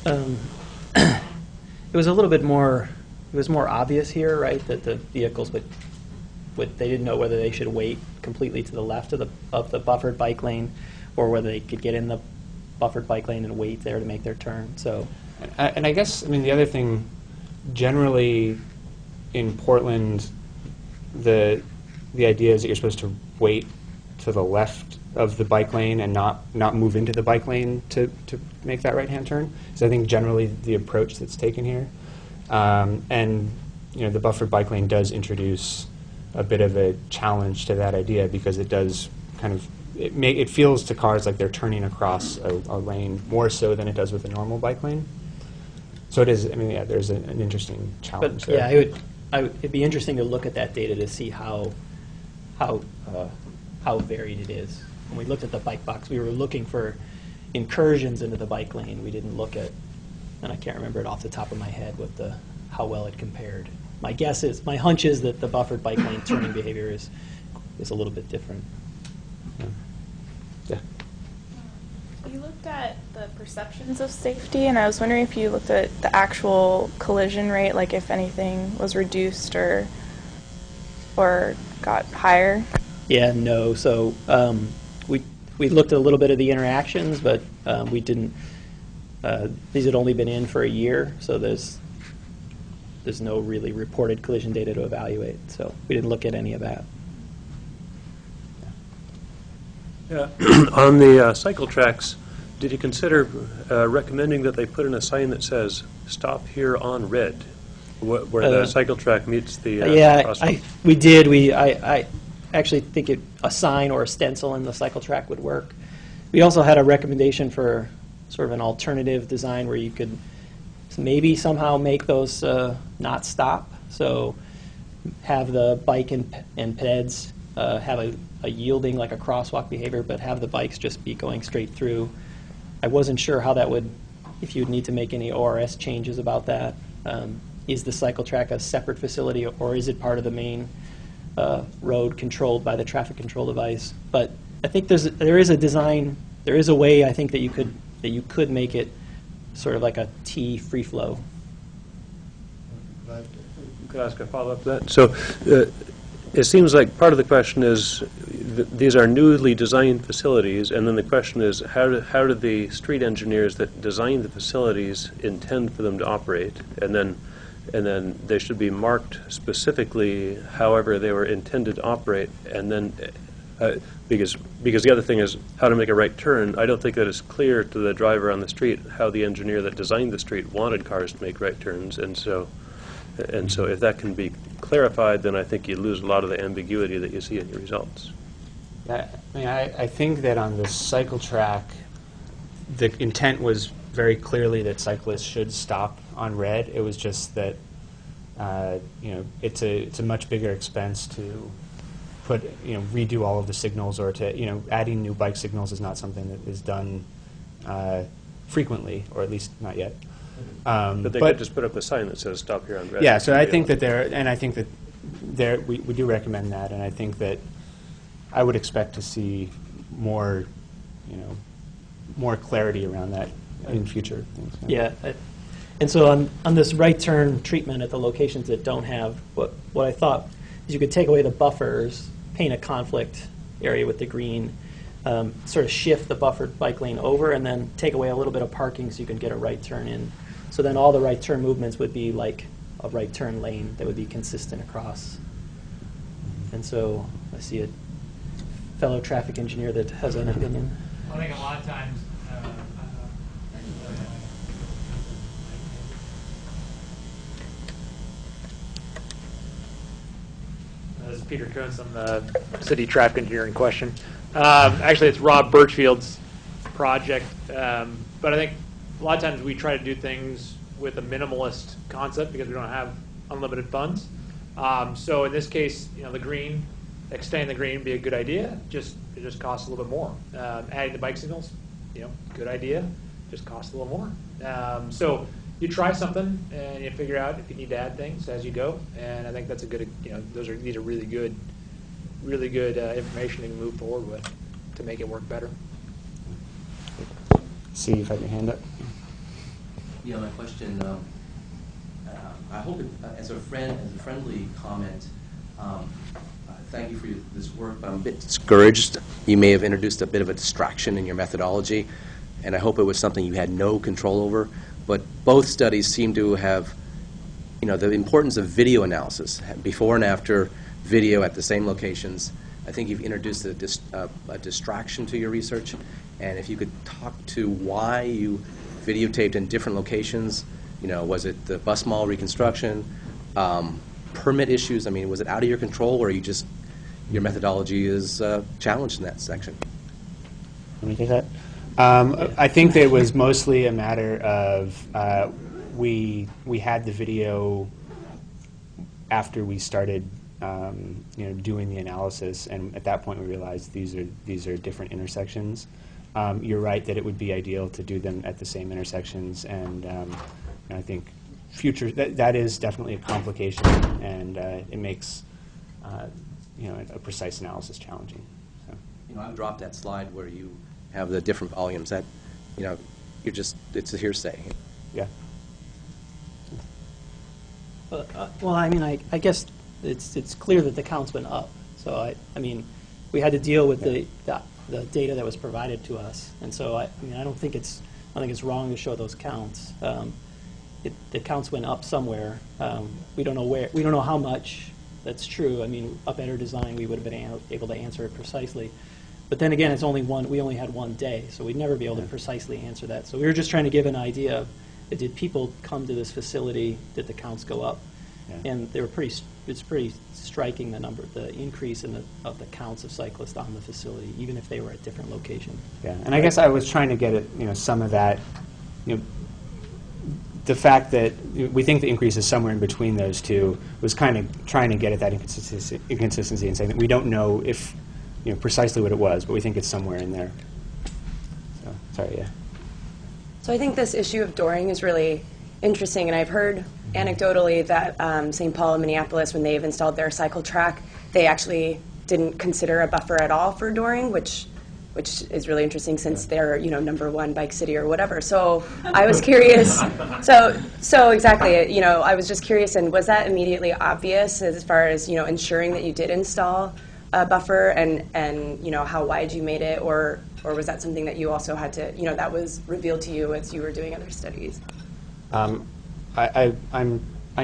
It was a little bit more. It was more obvious here, right, that the vehicles they didn't know whether they should wait completely to the left of the buffered bike lane, or whether they could get in the buffered bike lane and wait there to make their turn. So, and I guess the other thing, generally, in Portland, the idea is that you're supposed to wait to the left of the bike lane and not move into the bike lane to make that right-hand turn. So I think generally the approach that's taken here, and the buffered bike lane does introduce a bit of a challenge to that idea because it does kind of it feels to cars like they're turning across a lane more so than it does with a normal bike lane. So it is. There's an interesting challenge but there. Yeah, it'd be interesting to look at that data to see how varied it is. When we looked at the bike box, we were looking for incursions into the bike lane. We didn't look at, and I can't remember it off the top of my head, how well it compared. My hunch is that the buffered bike lane turning behavior is a little bit different. Yeah. You looked at the perceptions of safety, and I was wondering if you looked at the actual collision rate, like if anything was reduced or got higher. Yeah, no. So we looked at a little bit of the interactions, but we didn't. These had only been in for a year, so there's no really reported collision data to evaluate. So we didn't look at any of that. Yeah. On the cycle tracks, did you consider recommending that they put in a sign that says "Stop here on red," where the cycle track meets the crosswalk? We did. I actually think a sign or a stencil in the cycle track would work. We also had a recommendation for sort of an alternative design where you could maybe somehow make those not stop. So have the bike and peds have a yielding, like a crosswalk behavior, but have the bikes just be going straight through. I wasn't sure how that would, if you'd need to make any ORS changes about that. Is the cycle track a separate facility, or is it part of the main road controlled by the traffic control device? But I think there is a design, there is a way I think that you could make it sort of like a T free flow. Could I ask a follow-up to that? So it seems like part of the question is these are newly designed facilities, and then the question is how do the street engineers that design the facilities intend for them to operate, and then they should be marked specifically however they were intended to operate, and then because the other thing is how to make a right turn. I don't think that it's clear to the driver on the street how the engineer that designed the street wanted cars to make right turns, and so And so if that can be clarified, then I think you lose a lot of the ambiguity that you see in your results. Yeah, I mean, I think that on the cycle track, the intent was very clearly that cyclists should stop on red. It was just that it's a much bigger expense to redo all of the signals, or to adding new bike signals is not something that is done frequently, or at least not yet. But they could just put up a sign that says "Stop here on red." Yeah, so I think that we do recommend that, and I think that I would expect to see more, more clarity around that in future things. Yeah, and so on this right turn treatment at the locations that don't have, what I thought is you could take away the buffers, paint a conflict area with the green, sort of shift the buffered bike lane over, and then take away a little bit of parking so you can get a right turn in. So then all the right turn movements would be like a right turn lane that would be consistent across. And so I see a fellow traffic engineer that has an opinion. I think a lot of times, this is Peter Kuntz. I'm the city traffic engineer in question. Actually, it's Rob Birchfield's project, but I think a lot of times we try to do things with a minimalist concept because we don't have unlimited funds. So in this case, the green, extending the green would be a good idea. It just costs a little bit more. Adding the bike signals, good idea. Just costs a little more. So you try something and you figure out if you need to add things as you go. And I think that's a good. These are really good information to move forward with to make it work better. See if I have your hand up. Yeah, my question. I hope it, as a friendly comment. Thank you for this work, but I'm a bit discouraged. You may have introduced a bit of a distraction in your methodology, and I hope it was something you had no control over. But both studies seem to have, the importance of video analysis, before and after video at the same locations. I think you've introduced a distraction to your research, and if you could talk to why you videotaped in different locations. Was it the bus mall reconstruction, permit issues? I mean, was it out of your control, or your methodology is challenged in that section? Let me take that. I think that it was mostly a matter of we had the video after we started doing the analysis, and at that point we realized these are different intersections. You're right that it would be ideal to do them at the same intersections, and I think that is definitely a complication, and it makes a precise analysis challenging. So. I've dropped that slide where you have the different volumes. That it's a hearsay. Yeah. Well, I mean, I guess it's clear that the counts went up. So I mean, we had to deal with the data that was provided to us, and so I don't think it's wrong to show those counts. The counts went up somewhere. We don't know where. We don't know how much. That's true. I mean, a better design, we would have been able to answer it precisely. But then again, it's only one. We only had one day, so we'd never be able to precisely answer that. So we were just trying to give an idea of, did people come to this facility? Did the counts go up? Yeah. And they were it's pretty striking, the increase of the counts of cyclists on the facility, even if they were at different locations. Yeah, and I guess I was trying to get at some of that, the fact that we think the increase is somewhere in between those two was kind of trying to get at that inconsistency and saying that we don't know if precisely what it was, but we think it's somewhere in there. So, sorry, yeah. So I think this issue of dooring is really interesting, and I've heard anecdotally that St. Paul and Minneapolis, when they've installed their cycle track, they actually didn't consider a buffer at all for dooring, which is really interesting since they're #1 bike city or whatever. So I was curious. So exactly, I was just curious, and was that immediately obvious as far as ensuring that you did install a buffer, and how wide you made it, or was that something that you also had to that was revealed to you as you were doing other studies? I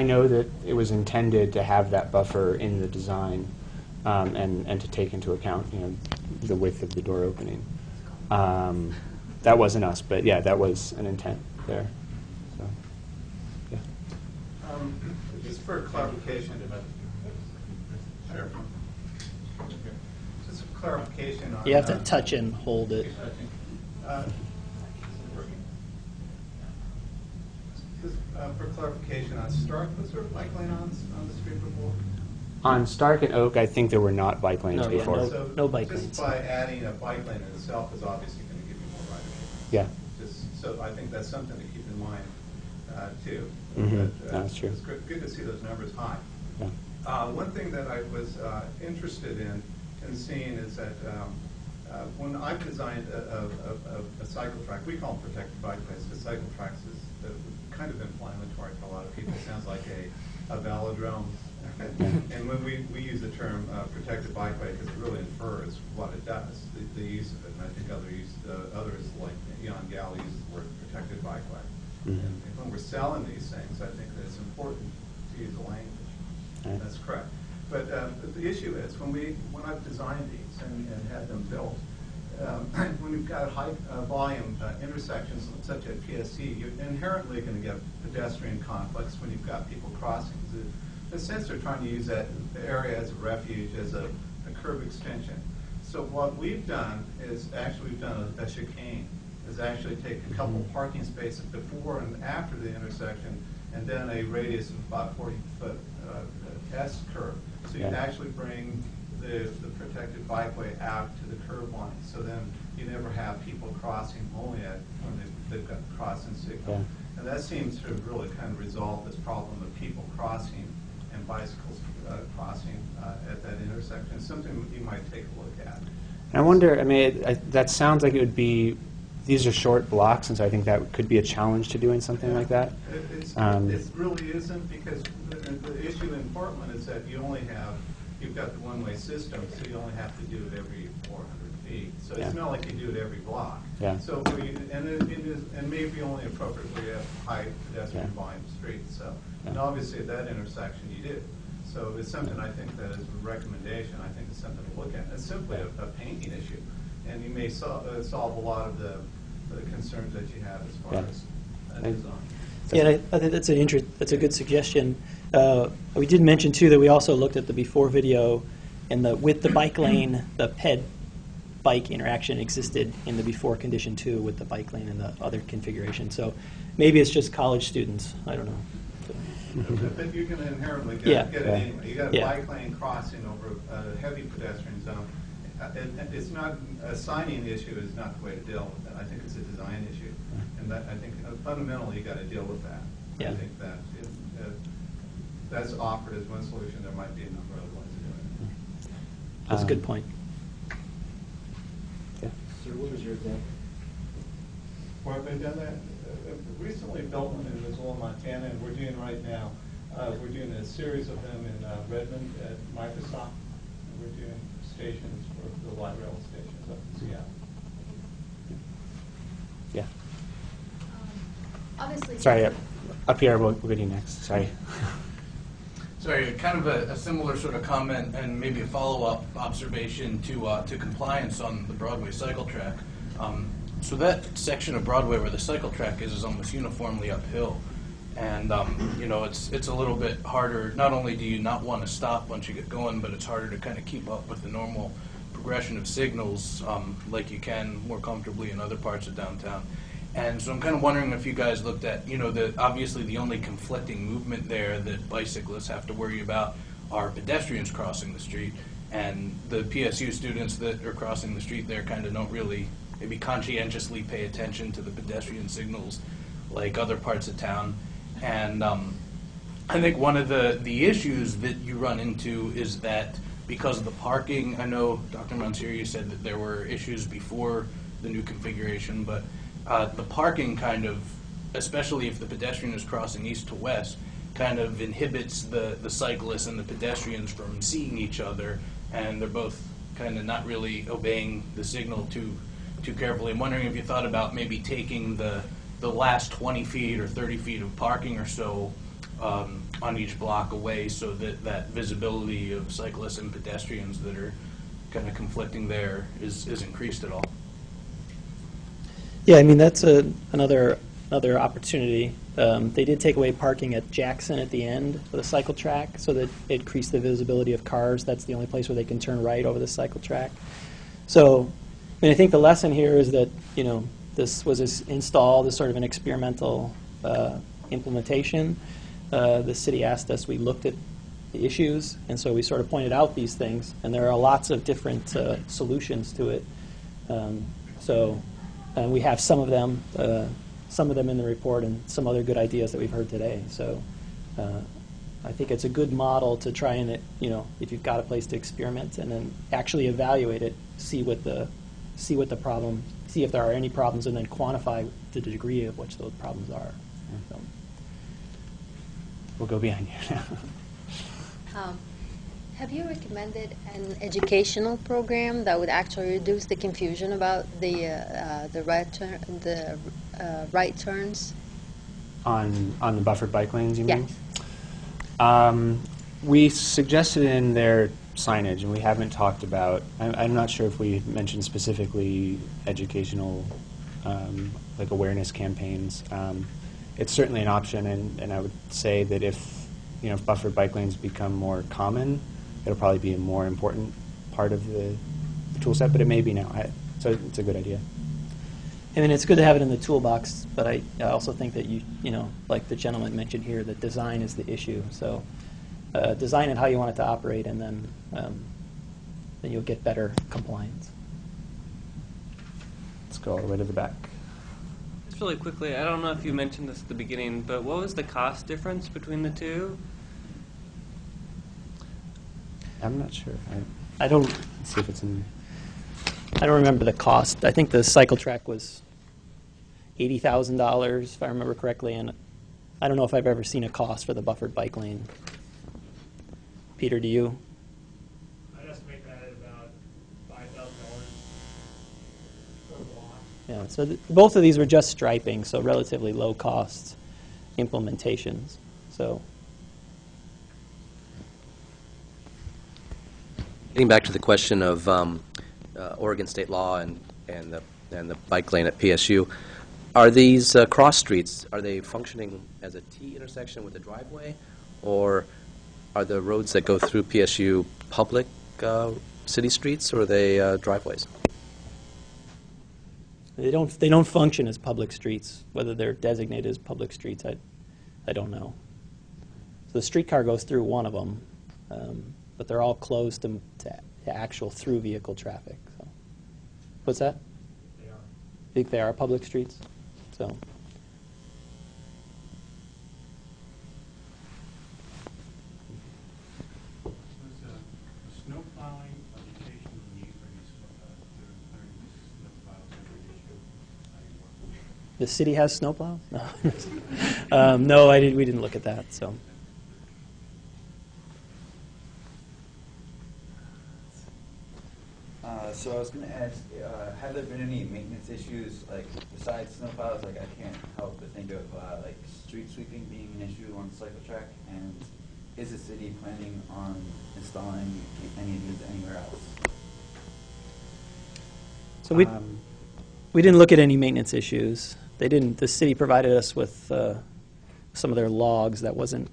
know that it was intended to have that buffer in the design, and to take into account the width of the door opening. That wasn't us, but yeah, that was an intent there. So, yeah. Just for clarification. Sure. Just for clarification on. You have to touch and hold it. Just for clarification on Stark, was there a bike lane on the street before? On Stark and Oak, I think there were not bike lanes No, yeah, before. no. So bike just lanes. by adding a bike lane in itself is obviously going to give you more ridership. Yeah. So I think that's something to keep in mind too. Mhm. But, That's true. It's good to see those numbers high. Yeah. One thing that I was interested in seeing is that when I've designed a cycle track, we call them protected bikeways, because cycle tracks is kind of inflammatory to a lot of people. It sounds like a velodrome. And when we use the term protected bikeway, because it really infers what it does, the use of it. And I think others like Jan Gall uses the word protected bikeway. Mm-hmm. And when we're selling these things, I think that it's important to use the language. Right. That's correct. But the issue is when I've designed these and had them built, when you've got high volume intersections such as PSC, you're inherently going to get pedestrian conflicts when you've got people crossing. In a sense, they're trying to use that area as a refuge, as a curb extension. So what we've done is actually we've done a chicane, is actually take a couple parking spaces before and after the intersection, and then a radius of about 40-foot S curve. So you can actually bring the protected bikeway out to the curb line. So then you never have people crossing only when they've got the crossing signal. Yeah. And that seems to really kind of resolve this problem of people crossing and bicycles crossing at that intersection. It's something you might take a look at. And I wonder, I mean, that sounds like it would be, these are short blocks, and so I think that could be a challenge to doing something like that. It really isn't, because the issue in Portland is that you've got the one-way system, so you only have to do it every 400 feet. So it's not like you do it every block. Yeah. So and maybe only appropriate where you have high pedestrian volume streets. So and obviously at that intersection you do. So it's something I think that is a recommendation. I think it's something to look at. It's simply a painting issue, and you may solve a lot of the concerns that you have as far as design. Yeah, I think that's a good suggestion. We did mention too that we also looked at the before video, and with the bike lane, the ped-bike interaction existed in the before condition too, with the bike lane and the other configuration. So maybe it's just college students. I don't know. But you can inherently get it anyway. You got a Yeah. bike lane crossing over a heavy pedestrian zone. It's not a signing issue. Is not the way to deal with it. I think it's a design issue, and that I think fundamentally you got to deal with that. Yeah. I think that that's offered as one solution. There might be a number of other ways of doing it. That's a good point. Yeah. Sir, what was your example? Where have they done that? Recently built one in Missoula, Montana, and we're doing right now. We're doing a series of them in Redmond at Microsoft. And we're doing stations for the light rail stations up in Seattle. Yeah. Obviously. Sorry, up here, we'll go to you next. Sorry. Sorry, kind of a similar sort of comment and maybe a follow-up observation to compliance on the Broadway cycle track. So that section of Broadway where the cycle track is almost uniformly uphill, and you know it's a little bit harder. Not only do you not want to stop once you get going, but it's harder to kind of keep up with the normal progression of signals like you can more comfortably in other parts of downtown. And so I'm kind of wondering if you guys looked at, you know, obviously the only conflicting movement there that bicyclists have to worry about are pedestrians crossing the street, and the PSU students that are crossing the street there kind of don't really maybe conscientiously pay attention to the pedestrian signals like other parts of town. And I think one of the issues that you run into is that because of the parking, I know Dr. Monsere, you said that there were issues before the new configuration, but the parking kind of, especially if the pedestrian is crossing east to west, kind of inhibits the cyclists and the pedestrians from seeing each other, and they're both kind of not really obeying the signal too carefully. I'm wondering if you thought about maybe taking the last 20 feet or 30 feet of parking or so on each block away, so that visibility of cyclists and pedestrians that are kind of conflicting there is increased at all. Yeah, I mean that's another another opportunity. They did take away parking at Jackson at the end of the cycle track, so that it increased the visibility of cars. That's the only place where they can turn right over the cycle track. So, I mean, I think the lesson here is that, you know, this was installed as sort of an experimental implementation. The city asked us, we looked at the issues, and so we sort of pointed out these things, and there are lots of different solutions to it. We have some of them in the report, and some other good ideas that we've heard today. So I think it's a good model to try and, you know, if you've got a place to experiment and then actually evaluate it, see what the problem, see if there are any problems, and then quantify the degree of which those problems are. So. We'll go behind you. Have you recommended an educational program that would actually reduce the confusion about the right turns? On the buffered bike lanes, you mean? Yes. We suggested in their signage, and we haven't talked about. I'm not sure if we mentioned specifically educational, like awareness campaigns. It's certainly an option, and I would say that if buffered bike lanes become more common, it'll probably be a more important part of the tool set, but it may be now. So it's a good idea. I mean, it's good to have it in the toolbox, but I also think that like the gentleman mentioned here, that design is the issue. So design it how you want it to operate, and then you'll get better compliance. Let's go all the way to the back. Just really quickly, I don't know if you mentioned this at the beginning, but what was the cost difference between the two? I'm not sure. I don't Let's see if it's in. I don't remember the cost. I think the cycle track was $80,000, if I remember correctly, and I don't know if I've ever seen a cost for the buffered bike lane. Peter, do you? I'd estimate that at about $5,000 per block. Yeah. So both of these were just striping, so relatively low cost implementations. So. Getting back to the question of Oregon state law and the bike lane at PSU, are these cross streets, are they functioning as a T intersection with a driveway, or are the roads that go through PSU public city streets, or are they driveways? They don't function as public streets. Whether they're designated as public streets, I don't know. So the streetcar goes through one of them. But they're all closed to actual through vehicle traffic. So. What's that? They are. I think they are public streets. So. Was snow plowing educational need for any learning snow plows every issue? The city has snowplows? No. No, we didn't look at that. So. So I was going to ask, have there been any maintenance issues, like besides snowplows? Like I can't help but think of like street sweeping being an issue on the cycle track, and is the city planning on installing any of these anywhere else? So we didn't look at any maintenance issues. They didn't. The city provided us with some of their logs. That wasn't.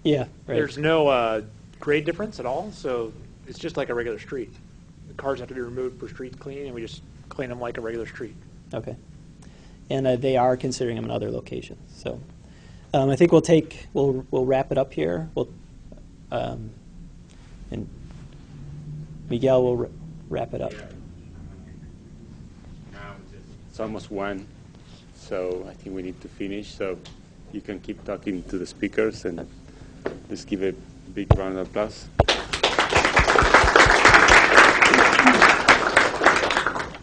Yeah, right. There's no grade difference at all, so it's just like a regular street. The cars have to be removed for street cleaning, and we just clean them like a regular street. Okay. And they are considering them in other locations. So I think we'll wrap it up here. And Miguel will wrap it up. Now it's almost 1, so I think we need to finish. So you can keep talking to the speakers, and let's give a big round of applause.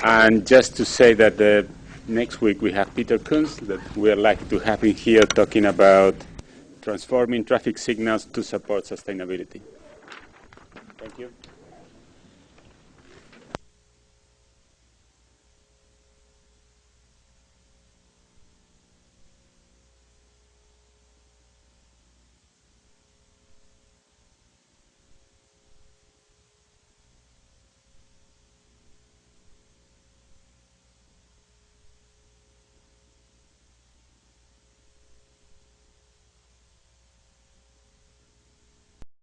And just to say that next week we have Peter Kunz, that we are lucky to have him here talking about transforming traffic signals to support sustainability. Thank you.